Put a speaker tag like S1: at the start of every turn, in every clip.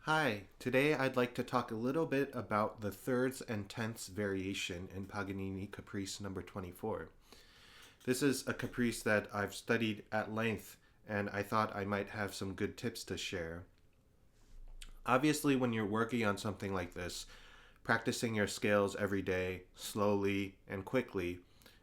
S1: Hi, today I'd like to talk a little bit about the thirds and tenths variation in Paganini Caprice number 24. This is a caprice that I've studied at length and I thought I might have some good tips to share. Obviously, when you're working on something like this, practicing your scales every day, slowly and quickly,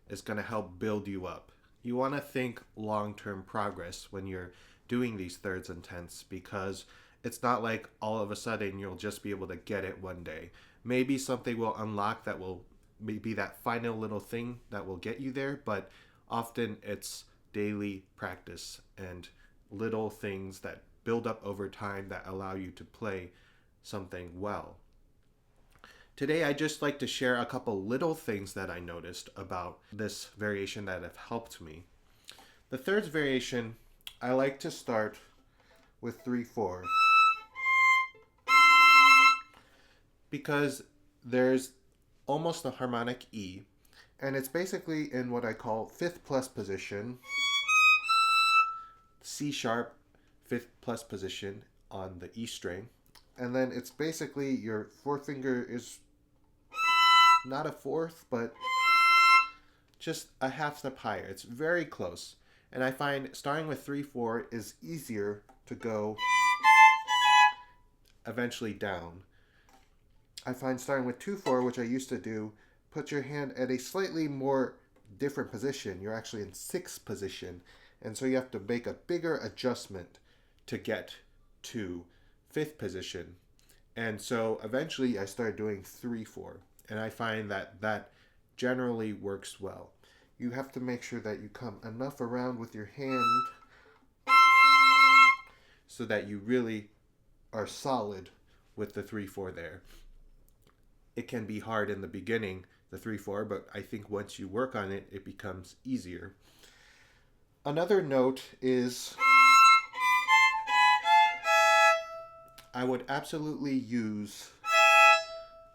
S1: is going to help build you up. You want to think long-term progress when you're doing these thirds and tenths because it's not like all of a sudden you'll just be able to get it one day. Maybe something will unlock that will maybe that final little thing that will get you there, but often it's daily practice and little things that build up over time that allow you to play something well. Today, I'd just like to share a couple little things that I noticed about this variation that have helped me. The thirds variation, I like to start with 3/4 because there's almost a harmonic E, and it's basically in what I call fifth plus position, C sharp, fifth plus position on the E string. And then it's basically your fourth finger is not a fourth, but just a half step higher. It's very close. And I find starting with 3/4 is easier to go eventually down. I find starting with 2/4, which I used to do, put your hand at a slightly more different position. You're actually in sixth position. And so you have to make a bigger adjustment to get to fifth position. And so eventually I started doing 3/4. And I find that that generally works well. You have to make sure that you come enough around with your hand so that you really are solid with the 3/4 there. It can be hard in the beginning, the 3/4, but I think once you work on it, it becomes easier. Another note is I would absolutely use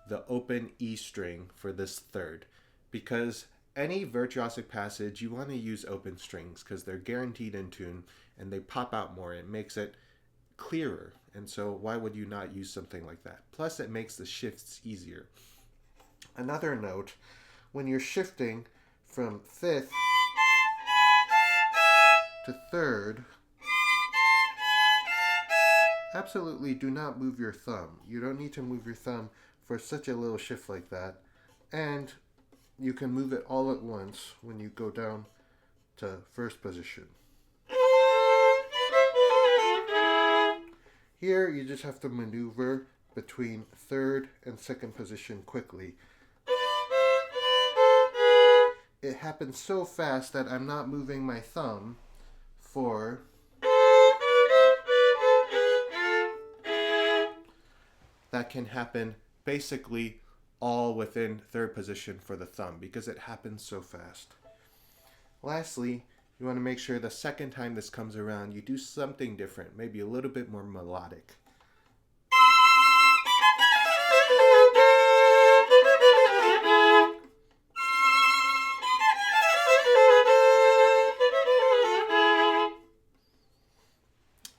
S1: the open E string for this third because any virtuosic passage you want to use open strings because they're guaranteed in tune and they pop out more. It makes it clearer, and so why would you not use something like that? Plus it makes the shifts easier. Another note, when you're shifting from fifth to third, absolutely do not move your thumb. You don't need to move your thumb for such a little shift like that. And you can move it all at once when you go down to first position. Here you just have to maneuver between third and second position quickly. It happens so fast that I'm not moving my thumb for that can happen basically all within third position for the thumb because it happens so fast. Lastly, you want to make sure the second time this comes around, you do something different, maybe a little bit more melodic.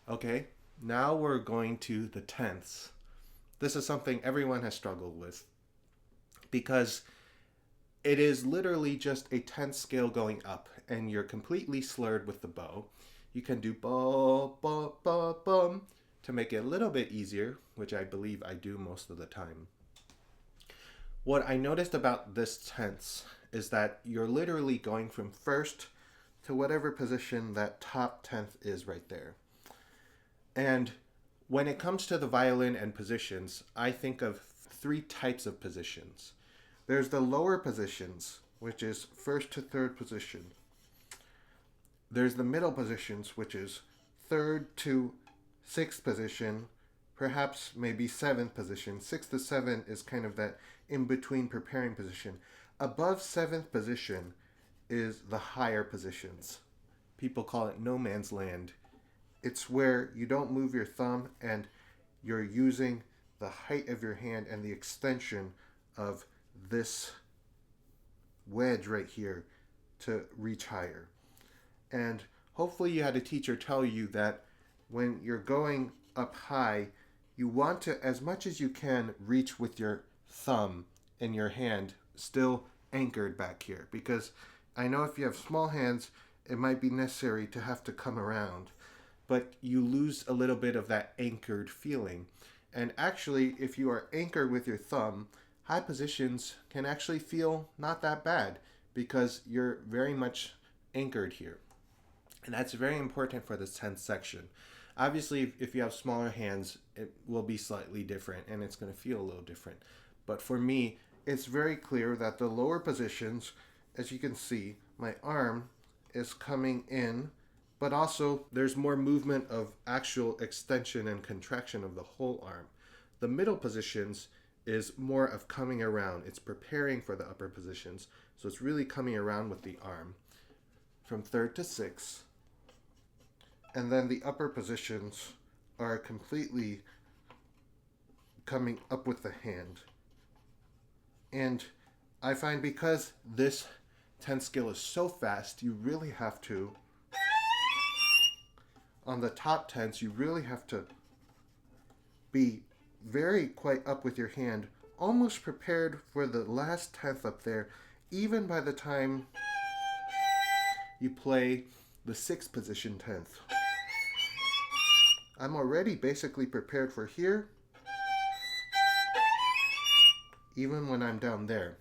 S1: Okay, now we're going to the tenths. This is something everyone has struggled with because it is literally just a tenth scale going up and you're completely slurred with the bow. You can do ba ba ba bum to make it a little bit easier, which I believe I do most of the time. What I noticed about this tense is that you're literally going from first to whatever position that top tenth is right there. And when it comes to the violin and positions, I think of three types of positions. There's the lower positions, which is first to third position. There's the middle positions, which is third to sixth position, perhaps maybe seventh position. 6 to 7 is kind of that in-between preparing position. Above seventh position is the higher positions. People call it no man's land. It's where you don't move your thumb and you're using the height of your hand and the extension of this wedge right here to reach higher. And hopefully you had a teacher tell you that when you're going up high, you want to, as much as you can, reach with your thumb and your hand still anchored back here. Because I know if you have small hands, it might be necessary to have to come around. But you lose a little bit of that anchored feeling. And actually, if you are anchored with your thumb, high positions can actually feel not that bad because you're very much anchored here. And that's very important for this 10th section. Obviously, if you have smaller hands, it will be slightly different and it's going to feel a little different. But for me, it's very clear that the lower positions, as you can see, my arm is coming in, but also there's more movement of actual extension and contraction of the whole arm. The middle positions is more of coming around. It's preparing for the upper positions. So it's really coming around with the arm from third to sixth. And then the upper positions are completely coming up with the hand. And I find because this 10th scale is so fast, you really have to, on the top 10s, you really have to be very quite up with your hand, almost prepared for the last 10th up there, even by the time you play the 6th position 10th. I'm already basically prepared for here, even when I'm down there.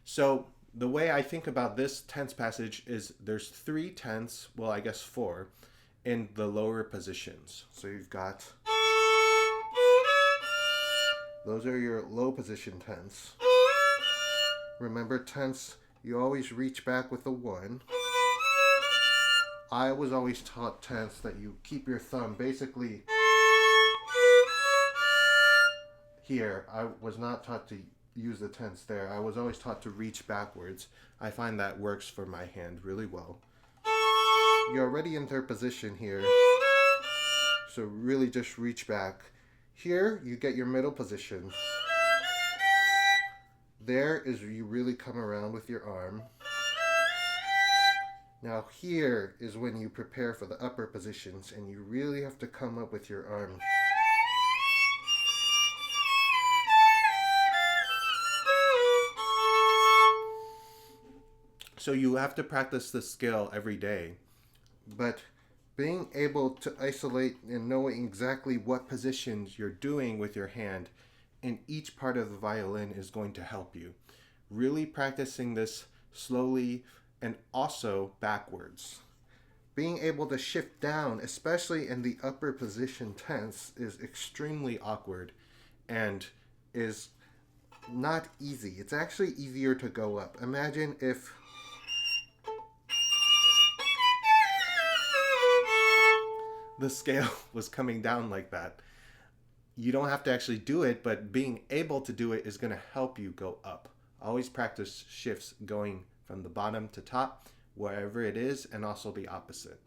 S1: So the way I think about this 10th passage is there's 3 tenths, well I guess 4, in the lower positions. So you've got, those are your low position tenths. Remember tenths, you always reach back with a 1. I was always taught tenths that you keep your thumb basically here. I was not taught to use the tenths there. I was always taught to reach backwards. I find that works for my hand really well. You're already in third position here, so really just reach back. Here you get your middle position. There is you really come around with your arm. Now here is when you prepare for the upper positions and you really have to come up with your arm. So you have to practice this skill every day. But being able to isolate and knowing exactly what positions you're doing with your hand in each part of the violin is going to help you. Really practicing this slowly and also backwards. Being able to shift down, especially in the upper position tenths, is extremely awkward and is not easy. It's actually easier to go up. Imagine if the scale was coming down like that. You don't have to actually do it, but being able to do it is going to help you go up. Always practice shifts going from the bottom to top, wherever it is, and also the opposite.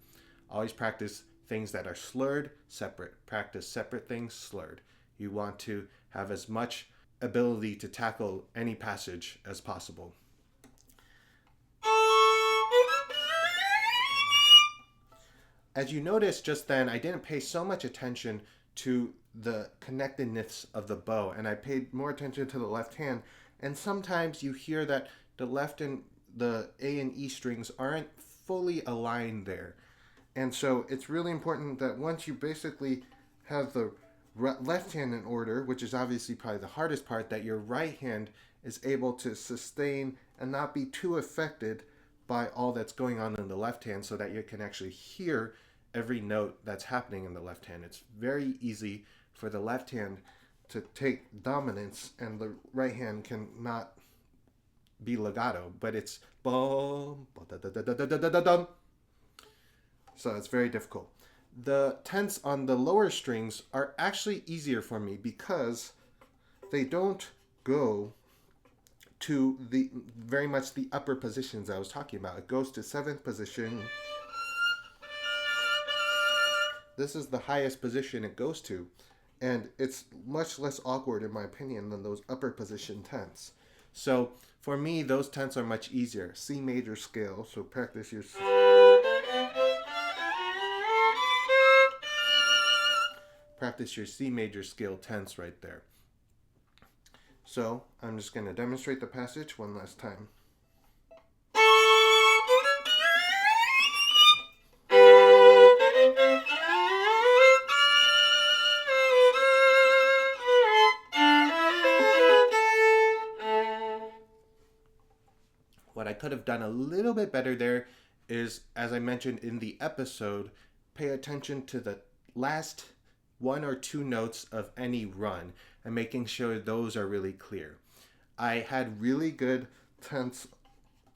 S1: Always practice things that are slurred, separate. Practice separate things, slurred. You want to have as much ability to tackle any passage as possible. As you noticed just then, I didn't pay so much attention to the connectedness of the bow, and I paid more attention to the left hand. And sometimes you hear that the left and the A and E strings aren't fully aligned there. And so it's really important that once you basically have the left hand in order, which is obviously probably the hardest part, that your right hand is able to sustain and not be too affected by all that's going on in the left hand, so that you can actually hear every note that's happening in the left hand. It's very easy for the left hand to take dominance and the right hand can not be legato, but it's boom, da da da da da da da da. So it's very difficult. The tenths on the lower strings are actually easier for me because they don't go to the very much the upper positions I was talking about. It goes to 7th position. This is the highest position it goes to, and it's much less awkward in my opinion than those upper position tenths. So for me, those tenths are much easier. C major scale, so practice your practice your C major scale tense right there. So I'm just going to demonstrate the passage one last time. What I could have done a little bit better there is, as I mentioned in the episode, pay attention to the last one or two notes of any run and making sure those are really clear. I had really good tense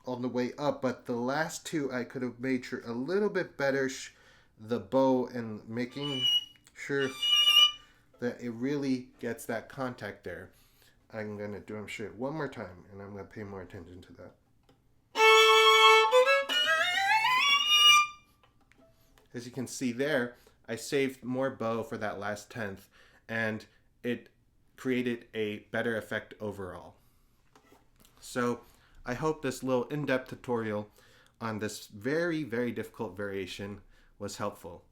S1: on the way up, but the last two I could have made sure a little bit better the bow and making sure that it really gets that contact there. I'm going to demonstrate it one more time, and I'm going to pay more attention to that. As you can see there, I saved more bow for that last tenth, and it created a better effect overall. So I hope this little in-depth tutorial on this very, very difficult variation was helpful.